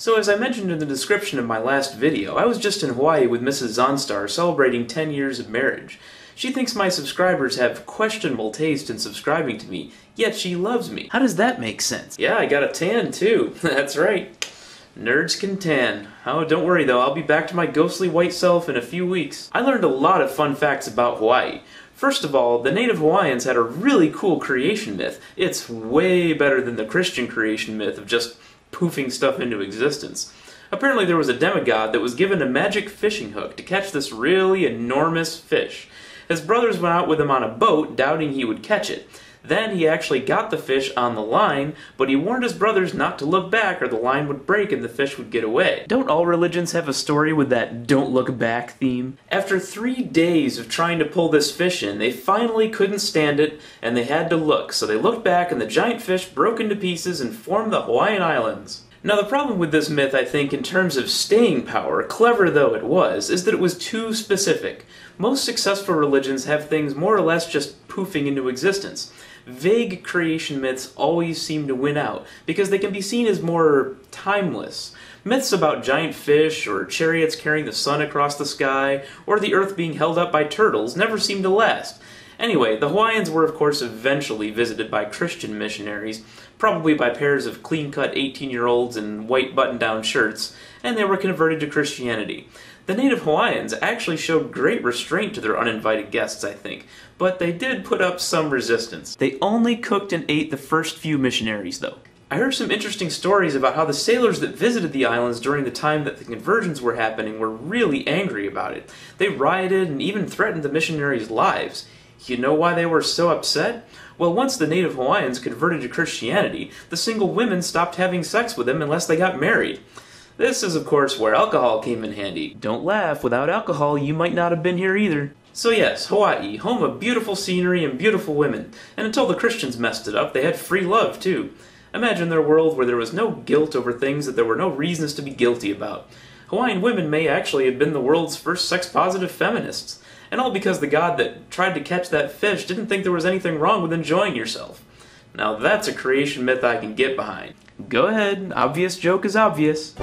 So as I mentioned in the description of my last video, I was just in Hawaii with Mrs. Zaunstar celebrating 10 years of marriage. She thinks my subscribers have questionable taste in subscribing to me, yet she loves me. How does that make sense? Yeah, I got a tan too. That's right. Nerds can tan. Oh, don't worry though, I'll be back to my ghostly white self in a few weeks. I learned a lot of fun facts about Hawaii. First of all, the native Hawaiians had a really cool creation myth. It's way better than the Christian creation myth of just poofing stuff into existence. Apparently there was a demigod that was given a magic fishing hook to catch this really enormous fish. His brothers went out with him on a boat, doubting he would catch it. Then he actually got the fish on the line, but he warned his brothers not to look back or the line would break and the fish would get away. Don't all religions have a story with that don't look back theme? After 3 days of trying to pull this fish in, they finally couldn't stand it and they had to look. So they looked back and the giant fish broke into pieces and formed the Hawaiian Islands. Now the problem with this myth, I think, in terms of staying power, clever though it was, is that it was too specific. Most successful religions have things more or less just poofing into existence. Vague creation myths always seem to win out, because they can be seen as more timeless. Myths about giant fish, or chariots carrying the sun across the sky, or the earth being held up by turtles never seem to last. Anyway, the Hawaiians were of course eventually visited by Christian missionaries, probably by pairs of clean-cut 18-year-olds in white button-down shirts, and they were converted to Christianity. The native Hawaiians actually showed great restraint to their uninvited guests, I think, but they did put up some resistance. They only cooked and ate the first few missionaries, though. I heard some interesting stories about how the sailors that visited the islands during the time that the conversions were happening were really angry about it. They rioted and even threatened the missionaries' lives. You know why they were so upset? Well, once the native Hawaiians converted to Christianity, the single women stopped having sex with them unless they got married. This is, of course, where alcohol came in handy. Don't laugh, without alcohol you might not have been here either. So yes, Hawaii, home of beautiful scenery and beautiful women, and until the Christians messed it up, they had free love too. Imagine their world where there was no guilt over things that there were no reasons to be guilty about. Hawaiian women may actually have been the world's first sex-positive feminists. And all because the god that tried to catch that fish didn't think there was anything wrong with enjoying yourself. Now that's a creation myth I can get behind. Go ahead, obvious joke is obvious.